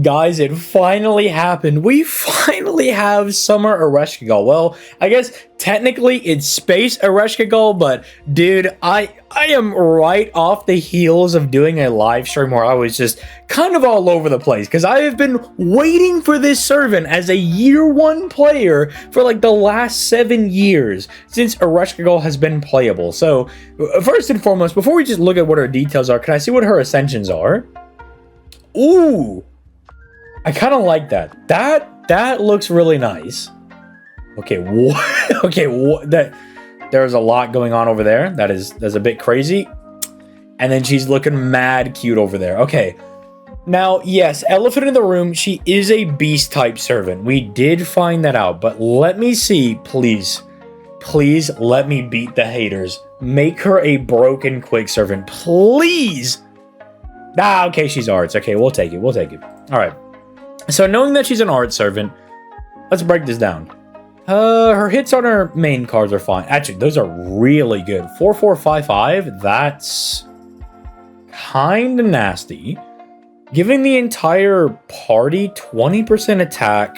Guys, it finally happened. We finally have Summer Ereshkigal. Well, I guess technically it's Space Ereshkigal, but dude, I am right off the heels of doing a live stream where I was just kind of all over the place because I have been waiting for this servant as a year one player for like the last 7 years since Ereshkigal has been playable. So first and foremost, before we just look at what her details are, can I see what her ascensions are? Ooh, I kind of like that. That looks really nice. Okay, what? Okay, what? There's a lot going on over there. That's a bit crazy. And then she's looking mad cute over there. Okay. Now, yes, elephant in the room. She is a beast type servant. We did find that out. But let me see, please. Please let me beat the haters. Make her a broken quick servant. Please. Ah, okay, she's arts. Okay, we'll take it. We'll take it. All right. So knowing that she's an art servant, let's break this down. Her hits on her main cards are fine. Actually, those are really good. 4-4-5-5, that's kind of nasty. Giving the entire party 20% attack,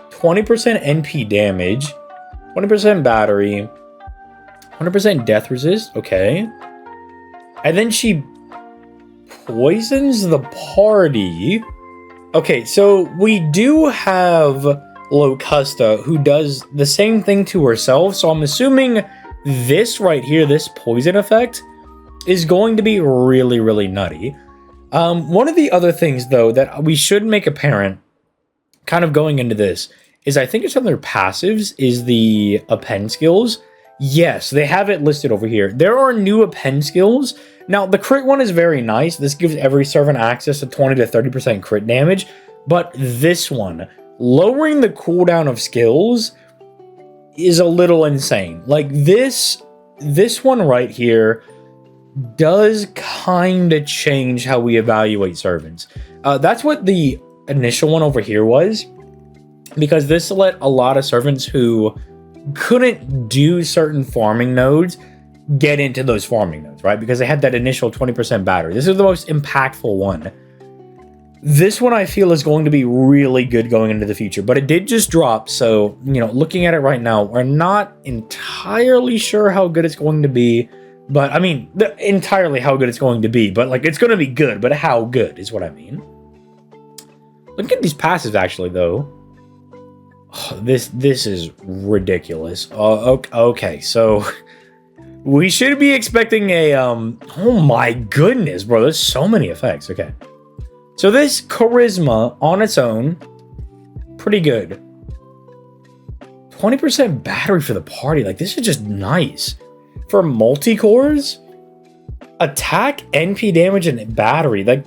20% NP damage, 20% battery, 100% death resist, okay. And then she poisons the party. Okay, so we do have Locusta who does the same thing to herself, so I'm assuming this right here, this poison effect, is going to be really, really nutty. One of the other things, though, that we should make apparent, kind of going into this, is I think it's on their passives, is the append skills. Yes, they have it listed over here. There are new append skills. Now, the crit one is very nice. This gives every servant access to 20 to 30% crit damage. But this one, lowering the cooldown of skills, is a little insane. Like, this one right here does kind of change how we evaluate servants. That's what the initial one over here was. Because this let a lot of servants who couldn't do certain farming nodes get into those farming nodes, right? Because they had that initial 20% battery. This is the most impactful one. This one I feel is going to be really good going into the future, but it did just drop. So, you know, looking at it right now, we're not entirely sure how good it's going to be, but I mean, entirely how good it's going to be, but like, it's going to be good, but how good is what I mean. Look at these passives actually though. Oh, this is ridiculous. Okay, so we should be expecting a, oh my goodness, bro, there's so many effects. Okay. So this charisma on its own, pretty good. 20% battery for the party. Like, this is just nice. For multi-cores, attack, NP damage, and battery. Like,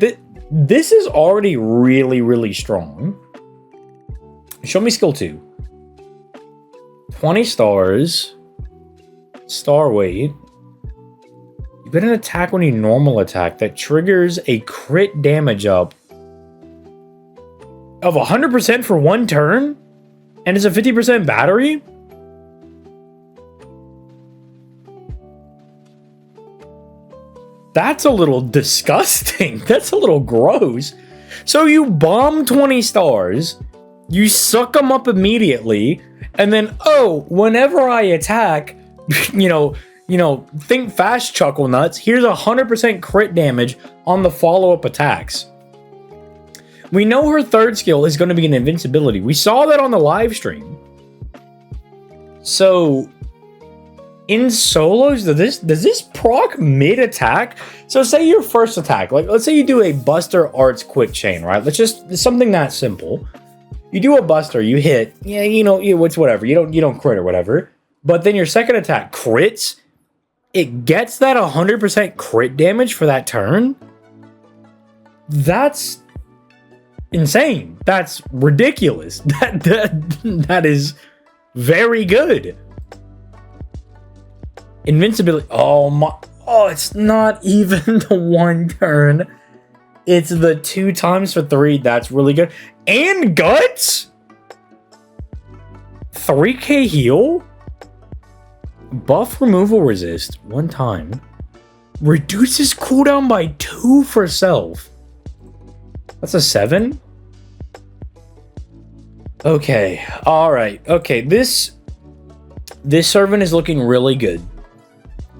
this is already really, really strong. Show me skill 2. 20 stars. Star weight. You get an attack when you normal attack that triggers a crit damage up of 100% for 1 turn, and it's a 50% battery? That's a little disgusting. That's a little gross. So you bomb 20 stars, you suck them up immediately, and then, oh, whenever I attack, you know, think fast, chuckle nuts. Here's 100% crit damage on the follow-up attacks. We know her third skill is going to be an invincibility. We saw that on the live stream. So, in solos, does this proc mid-attack? So say your first attack, like let's say you do a Buster Arts quick chain, right? It's something that simple. You do a Buster, you hit, yeah, you know, it's whatever. You don't crit or whatever. But then your second attack crits. It gets that 100% crit damage for that turn. That's insane. That's ridiculous. That is very good. Invincibility. Oh my. Oh, it's not even the 1 turn. It's the 2 times for 3. That's really good. And guts? 3k heal? Buff removal resist 1 time. Reduces cooldown by 2 for self. That's a 7. Okay, alright. Okay, this servant is looking really good.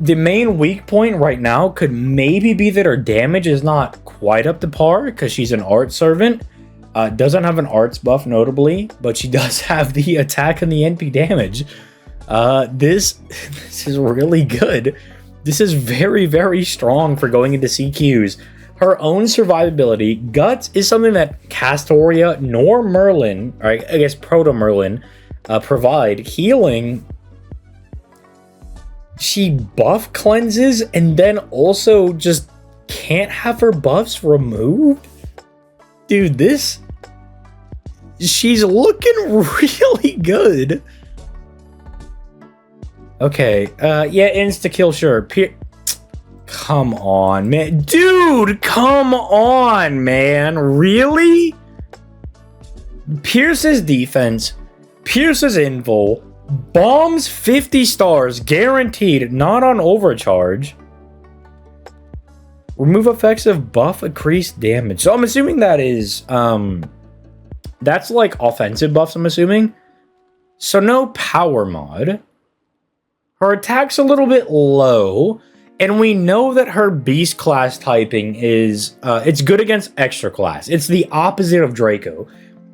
The main weak point right now could maybe be that her damage is not quite up to par because she's an art servant. Doesn't have an arts buff, notably, but she does have the attack and the NP damage. This is really good. This is very, very strong for going into CQs. Her own survivability, Guts, is something that Castoria nor Merlin, or I guess Proto Merlin, provide. Healing, she buff cleanses and then also just can't have her buffs removed? Dude, she's looking really good. Okay, yeah, insta-kill, sure. Come on, man. Dude, come on, man. Really? Pierce's defense, Pierce's info, bombs 50 stars, guaranteed, not on overcharge. Remove effects of buff, increase damage. So I'm assuming that is, that's like offensive buffs, I'm assuming. So no power mod. Her attack's a little bit low. And we know that her beast class typing is, it's good against extra class. It's the opposite of Draco.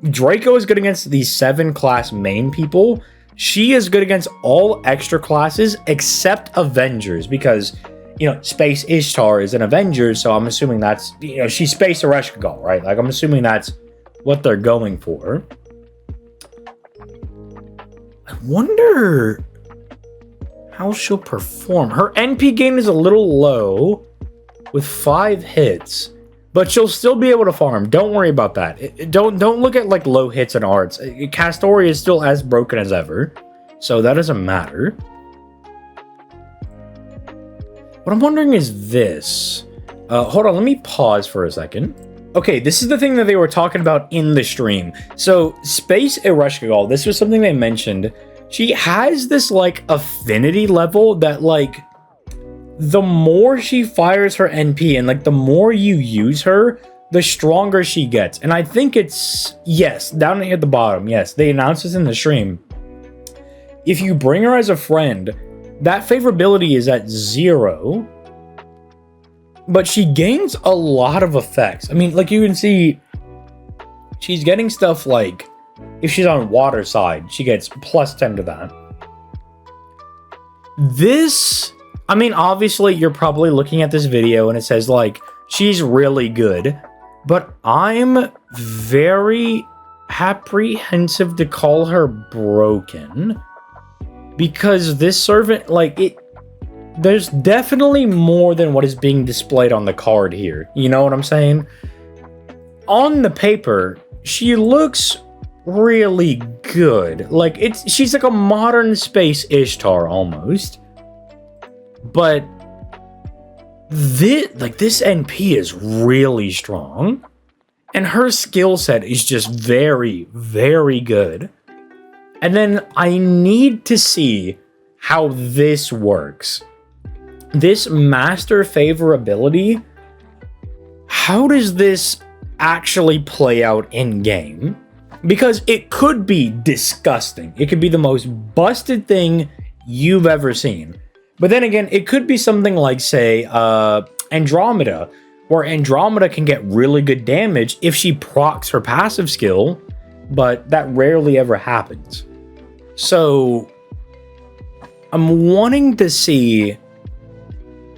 Draco is good against the 7 class main people. She is good against all extra classes except Avengers because, you know, Space Ishtar is an Avengers. So I'm assuming that's, you know, she's Space Ereshkigal, right? Like, I'm assuming that's what they're going for. I wonder how she'll perform. Her NP gain is a little low with 5 hits, but she'll still be able to farm. Don't worry about that. Don't look at like low hits and arts. Castoria is still as broken as ever, so that doesn't matter. What I'm wondering is this. Hold on, let me pause for a second. Okay, this is the thing that they were talking about in the stream. So Space Ereshkigal, this was something they mentioned. She has this, like, affinity level that, like, the more she fires her NP and, like, the more you use her, the stronger she gets. And I think it's, yes, down at the bottom, yes, they announced this in the stream. If you bring her as a friend, that favorability is at 0, but she gains a lot of effects. I mean, like, you can see, she's getting stuff like, if she's on water side, she gets plus 10 to that. This, I mean, obviously, you're probably looking at this video and it says, like, she's really good. But I'm very apprehensive to call her broken. Because this servant, like, there's definitely more than what is being displayed on the card here. You know what I'm saying? On the paper, she looks really good. Like, she's like a modern Space Ishtar almost. But this NP is really strong. And her skill set is just very, very good. And then I need to see how this works. This master favorability, how does this actually play out in game? Because it could be disgusting. It could be the most busted thing you've ever seen. But then again, it could be something like, say, Andromeda, where Andromeda can get really good damage if she procs her passive skill, but that rarely ever happens. So, I'm wanting to see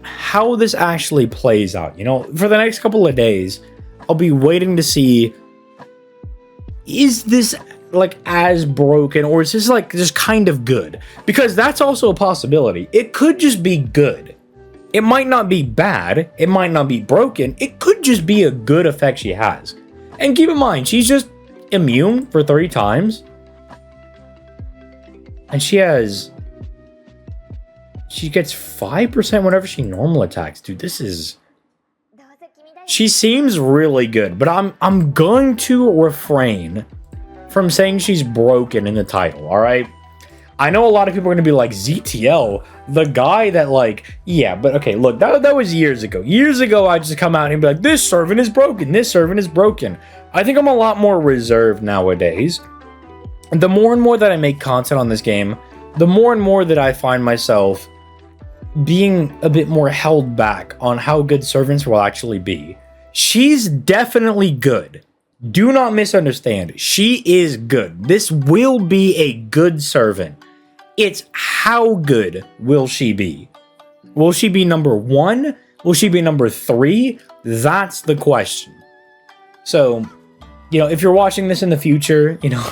how this actually plays out. You know, for the next couple of days, I'll be waiting to see, is this like as broken, or is this like just kind of good? Because that's also a possibility. It could just be good. It might not be bad. It might not be broken. It could just be a good effect she has. And keep in mind, she's just immune for 3 times. And she gets 5% whenever she normal attacks. Dude, this is... She seems really good, but I'm going to refrain from saying she's broken in the title, alright? I know a lot of people are going to be like, ZTL, the guy that, like, yeah, but okay, look, that was years ago. Years ago, I'd just come out and be like, this servant is broken, this servant is broken. I think I'm a lot more reserved nowadays. the more and more that I make content on this game, the more and more that I find myself being a bit more held back on how good servants will actually be. She's definitely good. Do not misunderstand. She is good. This will be a good servant. It's how good will she be? Will she be number 1? Will she be number 3? That's the question. So, you know, if you're watching this in the future, you know,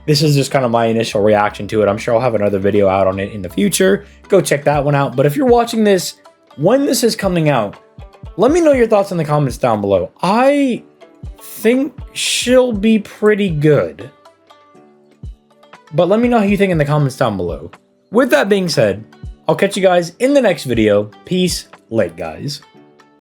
this is just kind of my initial reaction to it. I'm sure I'll have another video out on it in the future. Go check that one out. But if you're watching this when this is coming out, let me know your thoughts in the comments down below. I think she'll be pretty good. But let me know how you think in the comments down below. With that being said, I'll catch you guys in the next video. Peace, late guys.